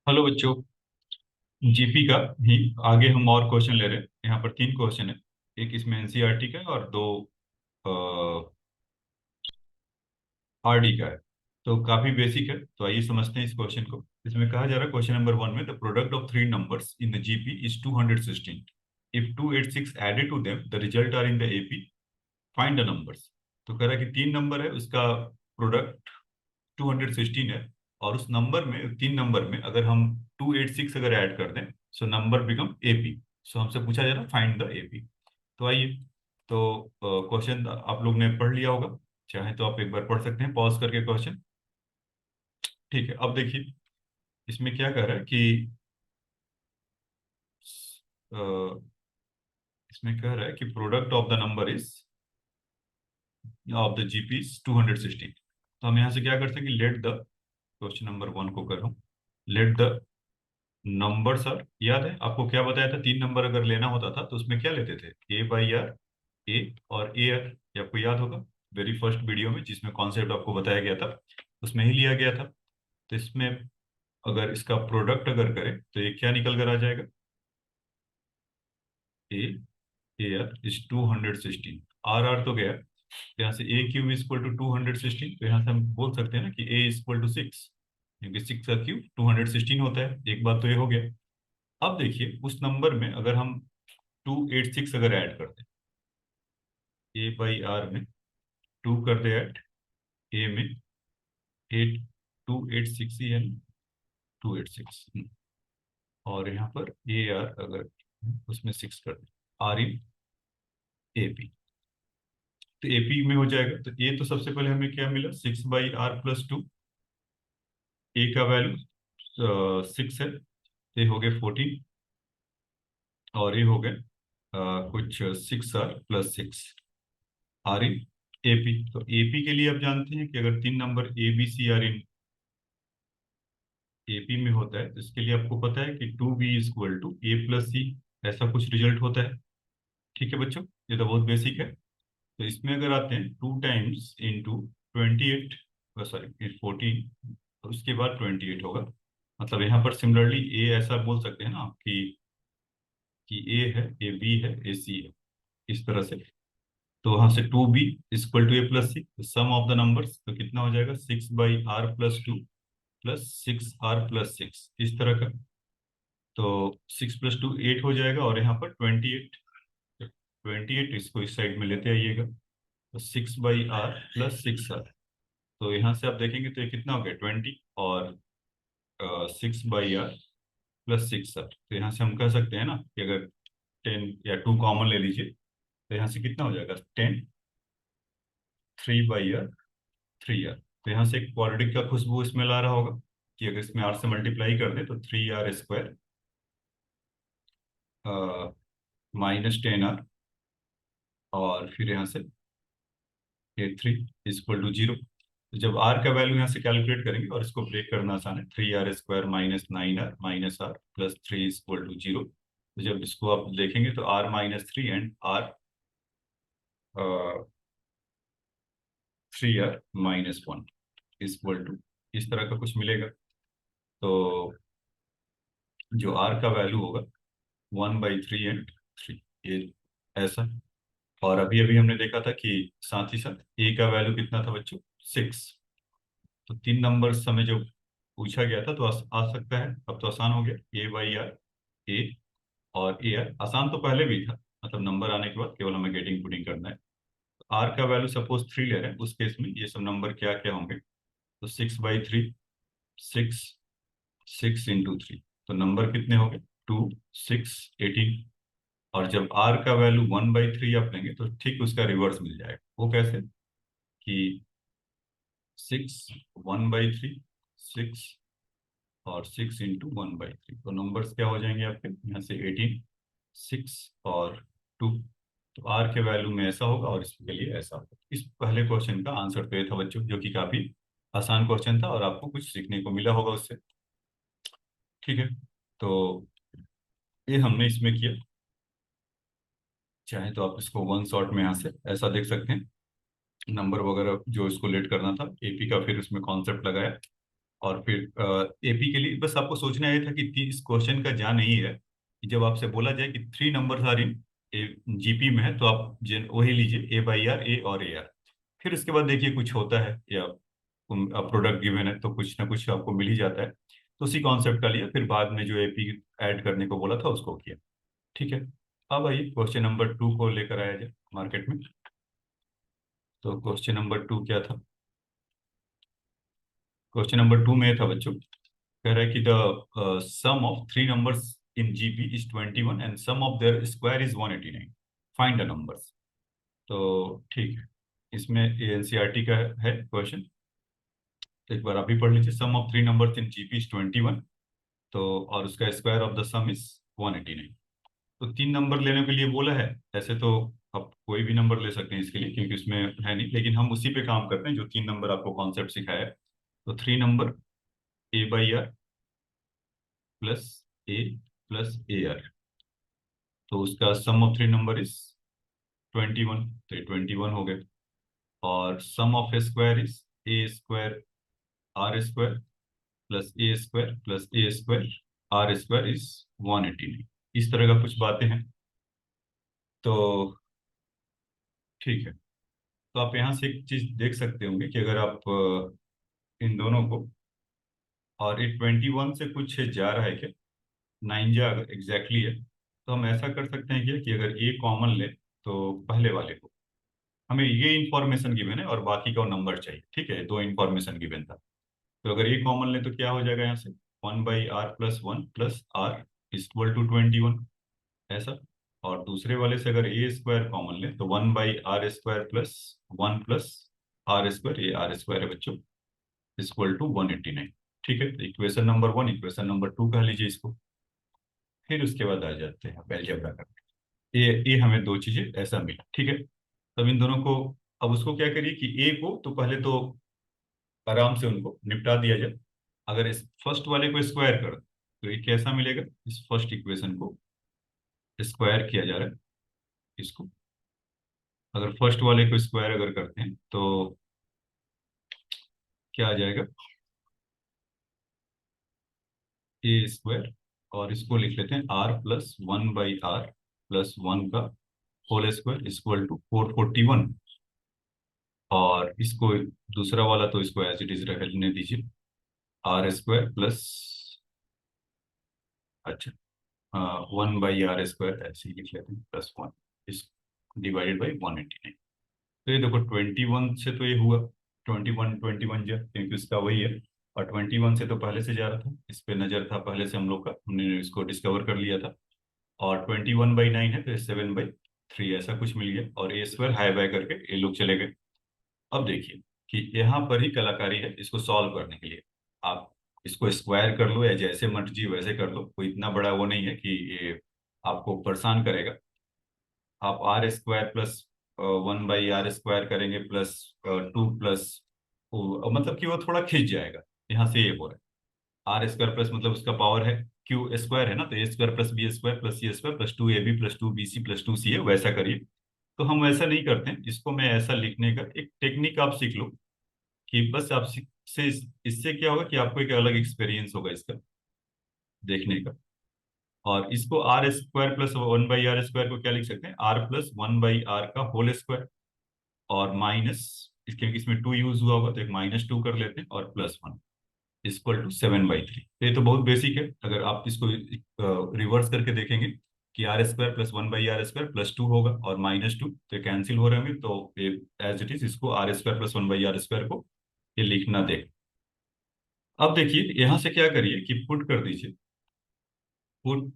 Hello बच्चों। GP का ही आगे हम और क्वेश्चन ले रहे हैं। यहाँ पर तीन क्वेश्चन है। एक इसमें एनसीईआरटी का है और दो आरडी का है। तो काफी बेसिक है, तो आइए समझते हैं इस क्वेश्चन को। इसमें कहा जा रहा है क्वेश्चन नंबर वन में, the product of three numbers in the GP is 216। If 286 added to them the result are in the AP, find the numbers. तो कह रहा है कि तीन नंबर है, उसका प्रोडक्ट 216 है, और उस नंबर में, तीन नंबर में अगर हम 286 अगर ऐड कर दें, सो नंबर बिकम एपी। सो हमसे पूछा जा रहा है फाइंड द एपी। तो आइए, तो क्वेश्चन आप लोग ने पढ़ लिया होगा, चाहे तो आप एक बार पढ़ सकते हैं पॉज करके क्वेश्चन। ठीक है, अब देखिए इसमें क्या कह रहा है कि अ, इसमें कह रहा है कि product of the number is of the GP is 216। तो हम यहाँ से क्या करते हैं कि let the, question number one को कर रहा हूँ, लेट द नंबर। सर याद है आपको क्या बताया था, तीन नंबर अगर लेना होता था तो उसमें क्या लेते थे, ए बाई आर, ए और ए आर। ये आपको याद होगा वेरी फर्स्ट वीडियो में जिसमें कॉन्सेप्ट आपको बताया गया था, उसमें ही लिया गया था। तो इसमें अगर इसका प्रोडक्ट अगर करें तो ये क्या निकल कर आ जाएगा, ए, ए आर इज 216। आर तो गया, यहाँ से ए क्यूब इज इक्वल टू 216, तो यहाँ से हम बोल सकते हैं ना कि ए इज इक्वल टू 6, क्योंकि 6 का क्यूब 216 होता है। एक बात तो ये हो गया। अब देखिए उस नंबर में अगर हम 286 अगर ऐड कर दें, ए बाई आर में टू कर दे ऐड, ए में एट, 286 ही है ना, 286। और यहाँ पर ए आर अगर उसमें 6 कर दे, आर इन ए पी, तो एपी में हो जाएगा। तो ए तो सबसे पहले हमें क्या मिला, 6/r+2। ए का वैल्यू 6 है, ये हो गए 14, और ये हो गए कुछ 6r+6, आर इन एपी। तो एपी के लिए आप जानते हैं कि अगर तीन number A B C are in AP में होता है तो इसके लिए आपको पता है कि 2b = a+c, ऐसा कुछ रिजल्ट होता है। ठीक है बच्चों, ये तो बहुत बेसिक है। तो इसमें अगर आते हैं 2 टाइम्स इंटू 28, सॉरी 14, तो उसके बाद 28 होगा। मतलब यहाँ पर सिमिलरली ए ऐसा बोल सकते हैं ना कि ए है, ए बी है, ए सी है, इस तरह से। तो वहां से 2b = a+c, some of the numbers तो कितना हो जाएगा, 6/r+2 प्लस 6r+6, इस तरह का। तो 6 + 2 8 हो जाएगा, और यहाँ पर 28, 28 इसको इस साइड में लेते आइएगा, तो 6/r+6r। तो यहाँ से आप देखेंगे तो ये कितना हो गया, 20, और 6/r+6r। तो यहाँ से हम कह सकते हैं ना कि अगर 10 या 2 कॉमन ले लीजिए, तो यहाँ से कितना हो जाएगा, 10, 3/r 3r। तो यहाँ से एक क्वाड्रेटिक का खुशबू इसमें ला रहा होगा कि अगर इसमें r से मल्टीप्लाई कर दें तो 3r² -10r, और फिर यहाँ से 3 = 0। तो जब r का वैल्यू यहाँ से कैलकुलेट करेंगे, और इसको ब्रेक करना आसान है, 3r² -9r -r प्लस 3 = 0। तो जब इसको आप देखेंगे तो r-3 and r3r-1 equal to, इस तरह का कुछ मिलेगा। तो जो r का वैल्यू होगा 1/3 एंड 3, ये ऐसा। और अभी अभी हमने देखा था कि साथ ही साथ a का वैल्यू कितना था बच्चों, 6। तो तीन नंबर हमें जो पूछा गया था, तो आ सकता है, अब तो आसान हो गया, a/r, ए और ए आर। आसान तो पहले भी था, मतलब नंबर आने के बाद केवल हमें गेटिंग पुटिंग करना है। आर का वैल्यू सपोज 3 ले रहे हैं, उस केस में ये सब नंबर क्या क्या होंगे, तो 6/3, 6, 6 × 3, तो नंबर कितने हो गए, 2, 6, 18। और जब आर का वैल्यू 1/3 आप लेंगे तो ठीक उसका रिवर्स मिल जाएगा। वो कैसे कि 6, 1/3, 6, और 6 × 1/3, तो नंबर्स क्या हो जाएंगे आपके यहाँ से, 18, 6 और 2। तो आर के वैल्यू में ऐसा होगा और इसके लिए ऐसा होगा। इस पहले क्वेश्चन का आंसर तो ये था बच्चों, जो कि काफी आसान क्वेश्चन था और आपको कुछ सीखने को मिला होगा उससे। ठीक है, तो ये हमने इसमें किया। चाहे तो आप इसको वन शॉट में यहाँ से ऐसा देख सकते हैं, नंबर वगैरह जो इसको लेट करना था एपी का, फिर उसमें कॉन्सेप्ट लगाया, और फिर एपी के लिए बस आपको सोचना ये था कि इस क्वेश्चन का जा नहीं है कि जब आपसे बोला जाए कि 3 नंबर्स आर इन जीपी में है तो आप वही लीजिए A/R, A और AR। फिर उसके बाद देखिए कुछ होता है या प्रोडक्ट गिवन है तो कुछ ना कुछ आपको मिल ही जाता है, तो उसी कॉन्सेप्ट का लिया, फिर बाद में जो एपी ऐड करने को बोला था उसको किया। ठीक है। अब आइए क्वेश्चन नंबर 2 को लेकर आया जाए मार्केट में। तो क्वेश्चन नंबर 2 क्या था? क्वेश्चन नंबर 2 में था बच्चों, कह रहा है कि the sum of 3 numbers in GP is 21 and sum of their square is 189, find the numbers. तो ठीक है, इसमें एनसीईआरटी का है क्वेश्चन, तो एक बार आप भी पढ़ लीजिए। Sum of 3 numbers in GP is 21, तो और उसका square of the sum is 189। तो 3 नंबर लेने के लिए बोला है, ऐसे तो आप कोई भी नंबर ले सकते हैं इसके लिए क्योंकि उसमें है नहीं, लेकिन हम उसी पे काम करते हैं जो 3 नंबर आपको कॉन्सेप्ट सिखाया है। तो 3 number A/R plus A plus AR, तो उसका सम ऑफ 3 नंबर इज 21, तो ये 21 हो गए। और sum of square is A² R² plus A² R² is 189। इस तरह का कुछ बातें हैं। तो ठीक है, तो आप यहाँ से एक चीज देख सकते होंगे कि अगर आप इन दोनों को, और ये 21 से कुछ जा रहा है क्या, 9 जा अगर एग्जैक्टली है, तो हम ऐसा कर सकते हैं क्या कि अगर ए कॉमन ले तो पहले वाले को, हमें ये इंफॉर्मेशन गिवन है और बाकी का नंबर चाहिए। ठीक है, 2 इंफॉर्मेशन गिवन था, तो अगर ए कॉमन ले तो क्या हो जाएगा यहाँ से 1/R+1 plus R equal to 21, ऐसा। और दूसरे वाले से अगर A² कॉमन ले तो 1/R² प्लस 1 प्लस R², ये R² है बच्चों, इक्वल टू 189। ठीक है, तो इक्वेशन नंबर 1, इक्वेशन नंबर 2 कह लीजिए इसको। फिर उसके बाद आ जाते हैं अलजेब्रा करने। ये हमें दो चीजें ऐसा मिला। ठीक है, तब इन दोनों को, अब उसको क्या करिए कि ए को तो पहले तो आराम से उनको निपटा दिया जाए। अगर इस फर्स्ट वाले को स्क्वायर कर दो, तो ये कैसा मिलेगा, इस फर्स्ट इक्वेशन को स्क्वायर किया जा रहा है इसको, अगर फर्स्ट वाले को स्क्वायर अगर करते हैं तो क्या आ जाएगा, A², और इसको लिख लेते हैं R+1/R+1 का होल स्क्वायर इक्वल टू 441। और इसको दूसरा वाला तो इसको एज इट इज रहने दीजिए, R² प्लस, अच्छा 1/R² ऐसे ही लिख लेते हैं +1 इस डिवाइडेड बाई 189। तो ये देखो 21 से तो ये हुआ 21 जा, क्योंकि उसका वही है। और 21 से तो पहले से जा रहा था, इस पे नजर था पहले से हम लोग का, हमने इसको डिस्कवर कर लिया था। और 21/9 है तो 7/3 ऐसा कुछ मिल गया, और A² हाई बाय करके ये लोग चले गए। अब देखिए कि यहाँ पर ही कलाकारी है इसको सॉल्व करने के लिए। आप इसको स्क्वायर कर लो या जैसे मर्जी वैसे कर लो, कोई इतना बड़ा वो नहीं है कि ये आपको परेशान करेगा। आप R² प्लस 1/R² करेंगे प्लस 2 प्लस, मतलब कि वो थोड़ा खिंच जाएगा। यहाँ से ये हो रहा है R² प्लस मतलब उसका पावर है Q² है ना, तो A² plus B² plus C² plus 2AB plus 2BC plus 2CA, वैसा करिए। तो हम वैसा नहीं करते हैं इसको, मैं ऐसा लिखने का एक टेक्निक आप सीख लो कि बस आप से इससे क्या होगा कि आपको एक अलग एक्सपीरियंस होगा इसका देखने का। और इसको R² प्लस 1/R² को क्या लिख सकते हैं, R+1/R का होल स्क्वायर, और माइनस, क्योंकि इसमें 2 यूज हुआ होगा तो एक -2 कर लेते हैं, और +1 इक्वल टू 7/3। तो ये तो बहुत बेसिक है, अगर आप इसको रिवर्स करके देखेंगे कि R² प्लस 1/R² +2 होगा और -2, तो कैंसिल हो रहे होंगे, तो एज इट इज इसको R² प्लस 1/R² को ये लिखना दे। अब देखिए यहाँ से क्या करिए कि पुट कर दीजिए, पुट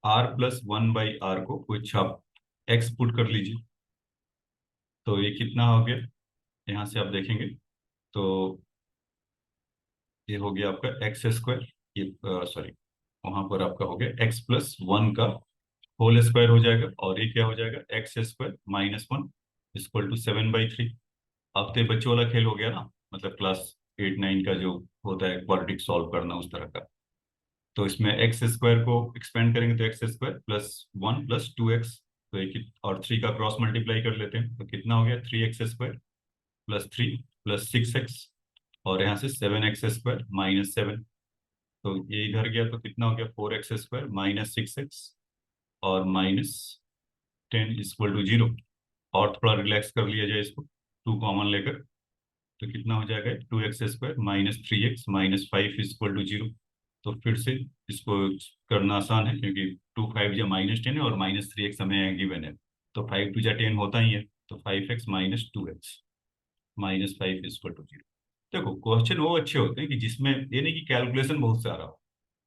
R+1/R को कुछ आप x पुट कर लीजिए, तो ये कितना हो गया, यहाँ से आप देखेंगे तो ये हो गया आपका x², ये सॉरी, वहां पर आपका हो गया x+1 का होल स्क्वायर हो जाएगा, और ये क्या हो जाएगा x² - 1 इक्वल टू 7/3। अब तो ये बच्चों वाला खेल हो गया ना, मतलब क्लास 8 9 का जो होता है क्वाड्रेटिक सॉल्व करना उस तरह का। तो इसमें x² को एक्सपेंड करेंगे तो x²+1+2x, तो एक और 3 का क्रॉस मल्टीप्लाई कर लेते हैं तो कितना हो गया 3x² +3 +6x, और यहाँ से 7x² -7। तो ये इधर गया तो कितना हो गया 4x² -6x और -10 = 0। और थोड़ा रिलैक्स कर लिया जाए इसको, 2 कॉमन लेकर, तो कितना हो जाएगा 2x² -3x -5 = 0। तो फिर से इसको करना आसान है, क्योंकि 2 5 या -10 है और -3x हमें गिवन है, तो 5 2 जा 10 होता ही है। तो 5x -2x -5 = 0। देखो क्वेश्चन वो अच्छे होते हैं कि जिसमें ये नहीं कि कैलकुलेशन बहुत सारा हो।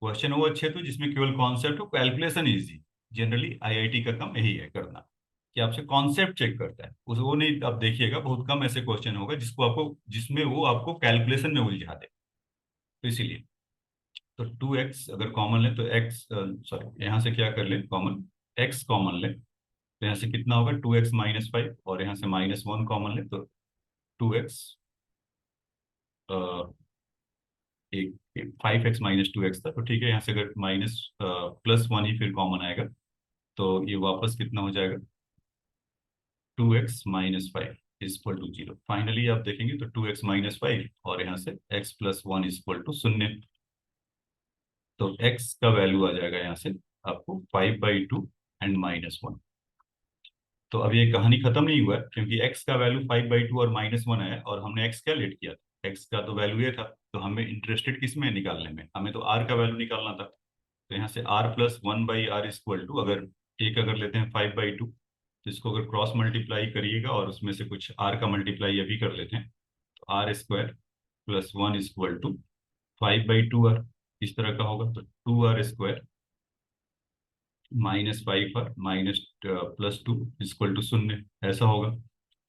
क्वेश्चन वो अच्छे तो जिसमें केवल कॉन्सेप्ट हो, कैलकुलेशन इजी। जनरली आईआईटी का काम यही है करना, कि आपसे कॉन्सेप्ट चेक करता है उस, वो नहीं। आप देखिएगा बहुत कम ऐसे क्वेश्चन होगा जिसमें वो आपको कैलकुलेशन में उलझा दे। तो इसीलिए तो 2x अगर कॉमन ले तो x, सॉरी यहाँ से क्या कर ले कॉमन, x कॉमन ले तो यहाँ से कितना होगा 2x -5, और यहाँ से -1 कॉमन ले तो 2x, एक 5x -2x था, तो ठीक है, यहाँ से अगर +1 ही फिर कॉमन आएगा तो ये वापस कितना हो जाएगा 2x -5 = 0। फाइनली आप देखेंगे तो 2x -5 और यहाँ से x + 1 = 0। तो x का वैल्यू आ जाएगा यहाँ से आपको 5/2 एंड -1। तो अब ये कहानी खत्म नहीं हुआ है, क्योंकि x का वैल्यू 5/2 और -1 है, और हमने x क्या लेट किया था, x का तो वैल्यू ये था। तो हमें इंटरेस्टेड किस में निकालने में, हमें तो r का वैल्यू निकालना था। तो यहाँ से r + 1/r = एक अगर लेते हैं 5/2, तो इसको अगर क्रॉस मल्टीप्लाई करिएगा और उसमें से कुछ r का मल्टीप्लाई अभी कर लेते हैं, तो r² + 1 = 5/2r। इस तरह का होगा तो 2r² -5r +2 = 0, ऐसा होगा।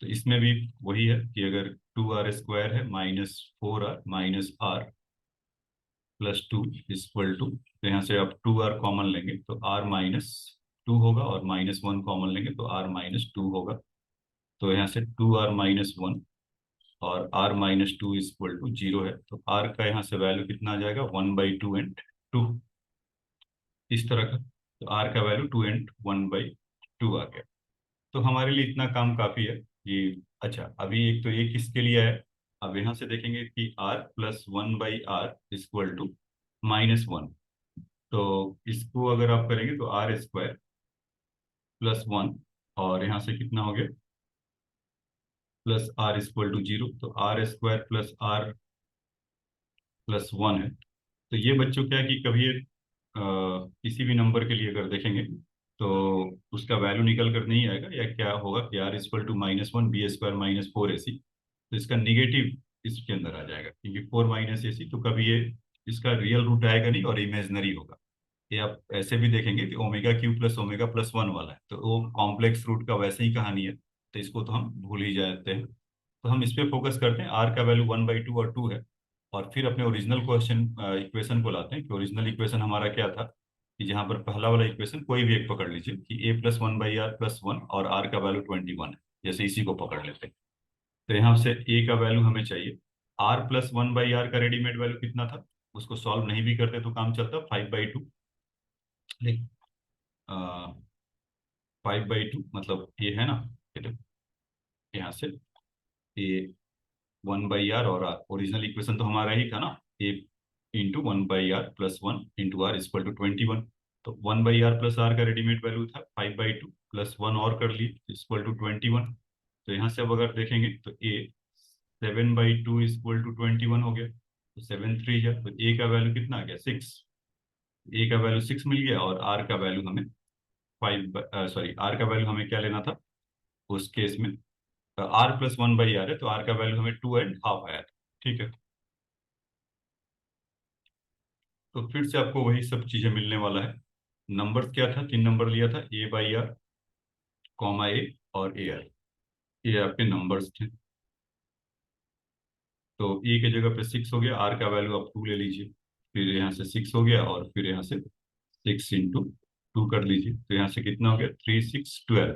तो इसमें भी वही है कि अगर 2r² है -4r -r +2 = तो यहाँ से आप 2r कॉमन लेंगे तो r -2 होगा, और -1 कॉमन लेंगे तो r -2 होगा। तो यहाँ से 2r -1 और r -2 = 0 है, तो r का यहाँ से वैल्यू कितना आ जाएगा 1/2 एंड 2, इस तरह का। तो r का वैल्यू 2 एंड 1/2 आ गया। तो हमारे लिए इतना काम काफी है कि, अच्छा अभी एक तो ये किसके लिए है, अब यहाँ से देखेंगे कि r + 1/r = -1। तो इसको अगर आप करेंगे तो r² +1, और यहाँ से कितना हो गया +r = 0। तो r² + r +1 है। तो ये बच्चों क्या है कि कभी ये किसी भी नंबर के लिए अगर देखेंगे तो उसका वैल्यू निकल कर नहीं आएगा, या क्या होगा कि r = -1 b² -4ac, तो इसका निगेटिव इसके अंदर आ जाएगा, क्योंकि 4 -ac, तो कभी ये इसका रियल रूट आएगा नहीं और इमेजनरी होगा। ये आप ऐसे भी देखेंगे कि ω³ + ω+1 वाला है, तो वो कॉम्प्लेक्स रूट का वैसे ही कहानी है, तो इसको तो हम भूल ही जाते हैं। तो हम इस पे फोकस करते हैं, r का वैल्यू 1/2 और 2 है। और फिर अपने ओरिजिनल क्वेश्चन इक्वेशन को लाते हैं, कि ओरिजिनल इक्वेशन हमारा क्या था, कि जहाँ पर पहला वाला इक्वेशन कोई भी एक पकड़ लीजिए कि a + 1/r + 1 और r का वैल्यू 21 है, जैसे इसी को पकड़ लेते हैं। तो यहाँ से a का वैल्यू हमें चाहिए, r + 1/r का रेडीमेड वैल्यू कितना था, उसको सॉल्व नहीं भी करते तो काम चलता, 5/2। देख 5/2 मतलब ये है ना, ये देखो यहाँ से ये 1/r और r, ओरिजिनल इक्वेशन तो हमारा ही था ना, ए इंटू 1/r + 1 इंटू r = 21। तो 1/r + r का रेडीमेड वैल्यू था 5/2, +1 और कर लिए = 21। तो यहाँ से अब अगर देखेंगे तो a 7/2 = 21 हो गया, तो 7 3 है, तो a का वैल्यू कितना आ गया 6। a का वैल्यू 6 मिल गया, और r का वैल्यू हमें 5, सॉरी r का वैल्यू हमें क्या लेना था उस केस में, r + 1/r है, तो r का वैल्यू हमें 2.5 आया था। ठीक है, तो फिर से आपको वही सब चीजें मिलने वाला है। नंबर क्या था, 3 नंबर लिया था, a/r, a और ar, ये आपके नंबर्स थे। तो a की जगह पे 6 हो गया, r का वैल्यू आप 2 ले लीजिए, फिर यहाँ से 6 हो गया, और फिर यहाँ से 6 × 2 कर लीजिए, तो यहाँ से कितना हो गया 3 6 12।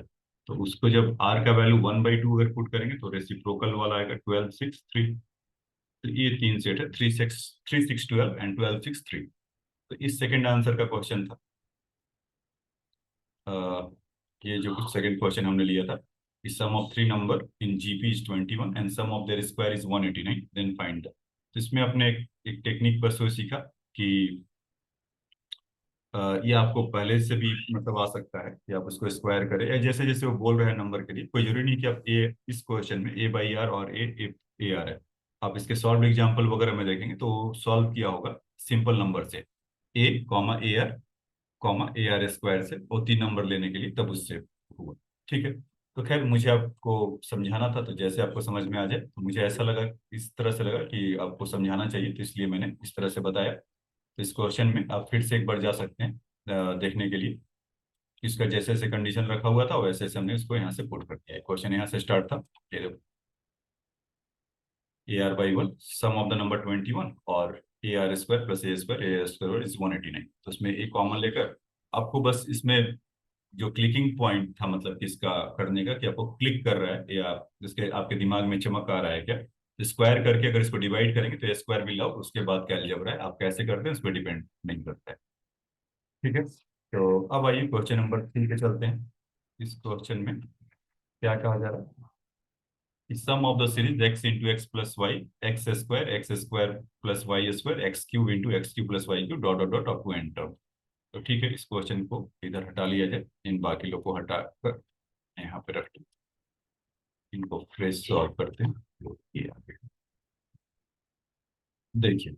तो उसको जब r का वैल्यू 1/2 अगर पुट करेंगे तो रेसिप्रोकल वाला आएगा 12 6 3। तो ये 3 सेट है, 3 6 12 एंड 12 6 3। तो इस सेकंड आंसर का क्वेश्चन था, ये जो कुछ सेकंड क्वेश्चन हमने लिया था, sum of 3 number in GP is 21 and sum of their square is 189, then find the. तो इसमें अपने एक टेक्निक बस वो सीखा कि ये आपको पहले से भी मतलब आ सकता है कि आप उसको स्क्वायर करें, या जैसे जैसे वो बोल रहे हैं नंबर के लिए, कोई जरूरी नहीं कि आप ए, इस क्वेश्चन में ए बाई आर और ए आर है। आप इसके सॉल्व एग्जाम्पल वगैरह में देखेंगे तो सॉल्व किया होगा सिंपल नंबर से, ए आर स्क्वायर से, वो 3 नंबर लेने के लिए, तब उससे हुआ। ठीक है। तो खैर मुझे आपको समझाना था, तो जैसे आपको समझ में आ जाए, तो मुझे ऐसा लगा, इस तरह से लगा कि आपको समझाना चाहिए, तो इसलिए मैंने इस तरह से बताया। तो इस क्वेश्चन में आप फिर से एक बार जा सकते हैं देखने के लिए। इसका जैसे जैसे कंडीशन रखा हुआ था वैसे वैसे हमने इसको यहाँ से पुट कर दिया है। क्वेश्चन यहाँ से स्टार्ट था, ये देखो, AR/1 some of the number 21 और AR² प्लस A² इज 189। तो इसमें ए कॉमन लेकर आपको बस इसमें जो क्लिकिंग पॉइंट था, मतलब कि इसका करने का, कि आपको क्लिक कर रहा है या जिसके आपके दिमाग में चमक आ रहा है क्या, स्क्वायर करके अगर इसको डिवाइड करेंगे तो स्क्वायर भी लाओ, उसके बाद क्या अलजेब्रा है, आप कैसे करते हैं उस पर डिपेंड नहीं करता है। ठीक है। तो अब आइए क्वेश्चन नंबर 3 पे चलते हैं। इस क्वेश्चन में क्या कहा जा रहा है, sum of the series x into x plus Y, X square plus Y square, x cube into X cube plus Y cube, dot dot dot up to N term. तो ठीक है, इस क्वेश्चन को इधर हटा लिया जाए, इन बाकी लोग को हटा कर यहाँ पे रखते हैं, इनको फ्रेश सॉल्व करते हैं। तो ये आगे देखिए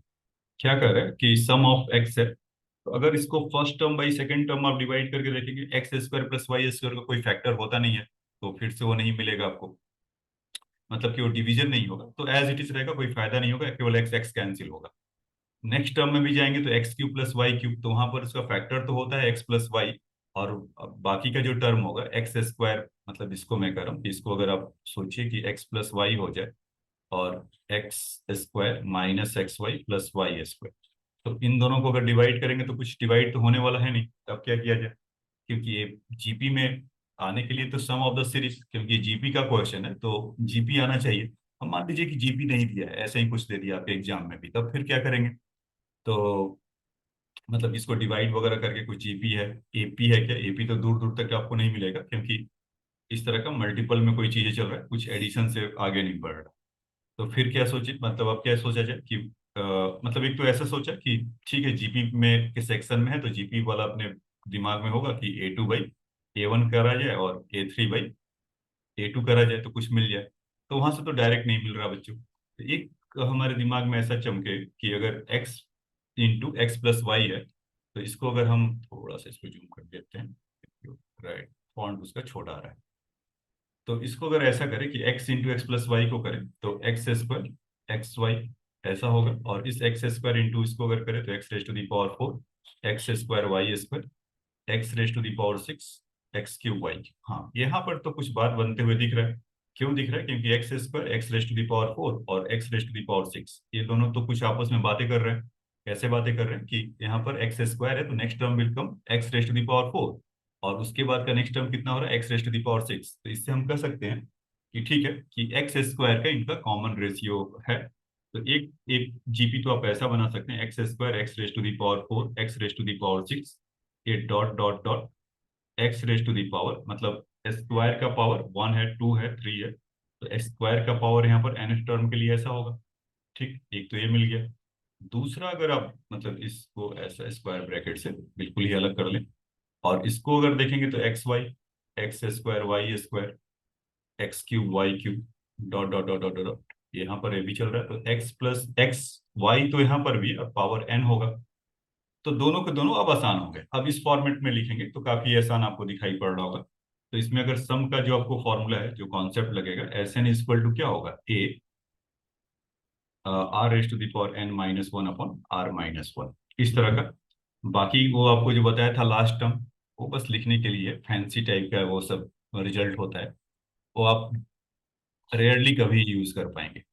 क्या कर रहा है कि सम ऑफ एक्स है, तो अगर इसको first term by second term आप डिवाइड करके देखेंगे, x square plus Y square का कोई फैक्टर होता नहीं है, तो फिर से वो नहीं मिलेगा आपको, मतलब कि वो डिवीजन नहीं होगा, तो एज इट इज रहेगा, कोई फायदा नहीं होगा, केवल एक्स एक्स कैंसिल होगा। नेक्स्ट टर्म में भी जाएंगे तो x cube plus Y cube, तो वहां पर इसका फैक्टर तो होता है एक्स प्लस वाई, और अब बाकी का जो टर्म होगा एक्स स्क्वायर, मतलब इसको मैं कर रहा हूँ कि इसको अगर आप सोचिए कि एक्स प्लस वाई हो जाए, और x square minus x y plus Y square, तो इन दोनों को अगर डिवाइड करेंगे तो कुछ डिवाइड तो होने वाला है नहीं, तब क्या किया जाए, क्योंकि ये जीपी में आने के लिए तो सम ऑफ द सीरीज, क्योंकि जीपी का क्वेश्चन है तो जीपी आना चाहिए। अब मान लीजिए कि जीपी नहीं दिया है, ऐसे ही कुछ दे दिया आपके एग्जाम में भी, तब फिर क्या करेंगे, तो मतलब इसको डिवाइड वगैरह करके कुछ जीपी है, एपी है क्या, एपी तो दूर दूर तक आपको नहीं मिलेगा, क्योंकि इस तरह का मल्टीपल में कोई चीजें चल रहा है, कुछ एडिशन से आगे नहीं बढ़ रहा। तो फिर क्या सोचे, मतलब अब क्या सोचा जाए कि मतलब एक तो ऐसा सोचा कि ठीक है, जीपी में के सेक्शन में है तो जीपी वाला अपने दिमाग में होगा कि A2/A1 करा जाए और A3/A2 करा जाए तो कुछ मिल जाए। तो वहां से तो डायरेक्ट नहीं मिल रहा बच्चों, तो एक हमारे दिमाग में ऐसा चमके कि अगर x into x plus y है, तो इसको अगर हम थोड़ा सा इसको जूम कर देते हैं, राइट, फॉन्ट उसका छोटा आ रहा है, तो इसको अगर ऐसा करें कि x into x plus y को करें तो एक्स स्क्वायर एक्स वाई ऐसा होगा, और इस एक्स स्क्वायर इंटू इसको अगर करें तो x raise to the power 4 x square y square x raise to the power 6 x cube y. हाँ, यहाँ पर तो कुछ बात बनते हुए दिख रहा है। क्यों दिख रहा है, क्योंकि x square x raise to the power 4 और x raise to the power 6, ये दोनों तो कुछ आपस में बातें कर रहे हैं। कैसे बातें कर रहे हैं कि यहाँ पर एक्स स्क्वायर है तो next term will come x raise to the power 4, और उसके बाद का नेक्स्ट टर्म कितना हो रहा है, x raise to the power 6। तो इससे हम कह सकते हैं कि ठीक है कि एक्स स्क्वायर का इनका कॉमन रेशियो है। तो एक एक जीपी तो आप ऐसा बना सकते हैं, x square x raise to the power 4 x raise to the power 6, ये dot dot dot x raise to the power, मतलब स्क्वायर का पावर 1 है, 2 है, 3 है, तो स्क्वायर का पावर यहाँ पर एन टर्म के लिए ऐसा होगा। ठीक, एक तो ये मिल गया। दूसरा, अगर आप मतलब इसको ऐसा स्क्वायर ब्रैकेट से बिल्कुल ही अलग कर लें, और इसको अगर देखेंगे तो x square y square x cube y cube, dot dot dot dot dot, यहाँ पर ये भी चल रहा है, तो एक्स प्लस एक्स वाई तो यहाँ पर भी अब पावर एन होगा। तो दोनों के दोनों अब आसान हो गए, अब इस फॉर्मेट में लिखेंगे तो काफी आसान आपको दिखाई पड़ रहा होगा। तो इसमें अगर सम का जो आपको फॉर्मूला है, जो कॉन्सेप्ट लगेगा, एस एन इक्वल टू क्या होगा, a r raise to the power n minus one upon r minus one, इस तरह का। बाकी वो आपको जो बताया था लास्ट टर्म, वो बस लिखने के लिए फैंसी टाइप का वो सब रिजल्ट होता है, वो आप रेयरली कभी यूज कर पाएंगे।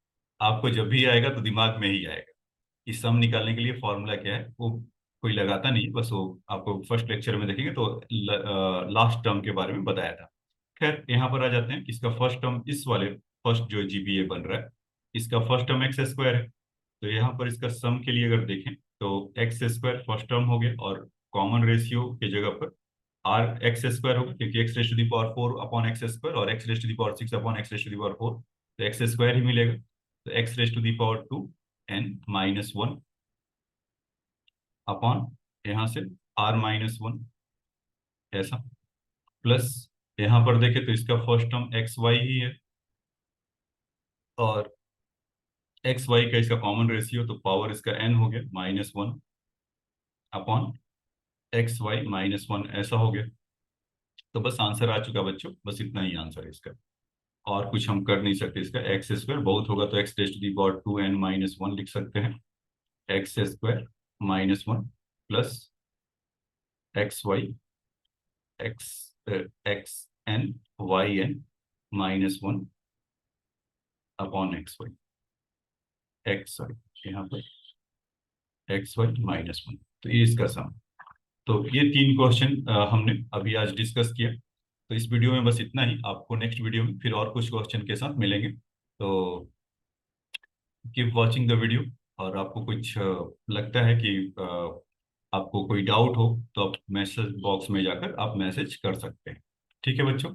आपको जब भी आएगा तो दिमाग में ही आएगा कि सम निकालने के लिए फॉर्मूला क्या है, वो कोई लगाता नहीं, बस वो आपको फर्स्ट लेक्चर में देखेंगे तो लास्ट टर्म के बारे में बताया था। खैर यहाँ पर आ जाते हैं कि इसका फर्स्ट टर्म, इस वाले फर्स्ट जो जीबीए बन रहा है, इसका फर्स्ट टर्म एक्स स्क्वायर है। तो यहाँ पर इसका सम के लिए अगर देखें तो एक्स स्क्वायर फर्स्ट टर्म हो गया, और कॉमन रेशियो की जगह पर आर एक्स स्क्वायर होगा, क्योंकि x raise to the power 4 upon x square और x raise to the power 6 upon x raise to the power 4, तो एक्स स्क्वायर ही मिलेगा। तो x raise to the power 2 n-1 upon यहाँ से r-1 ऐसा, प्लस यहाँ पर देखें तो इसका first term x why he है, और एक्स वाई का इसका कॉमन रेशियो, तो पावर इसका n हो गया -1 अपॉन एक्स वाई -1 ऐसा हो गया। तो बस आंसर आ चुका बच्चों, बस इतना ही आंसर है इसका, और कुछ हम कर नहीं सकते। इसका एक्स स्क्वायर बहुत होगा तो x raise to the power 2n-1 लिख सकते हैं, x square -1 plus x y x x n y n -1 upon x y, x y यहाँ पर एक्स वाई -1, तो ये इसका सम। तो ये तीन क्वेश्चन हमने अभी आज डिस्कस किया। तो इस वीडियो में बस इतना ही, आपको नेक्स्ट वीडियो में फिर और कुछ क्वेश्चन के साथ मिलेंगे। तो कीप वॉचिंग द वीडियो, और आपको कुछ लगता है कि आपको कोई डाउट हो तो आप मैसेज बॉक्स में जाकर आप मैसेज कर सकते हैं। ठीक है बच्चों।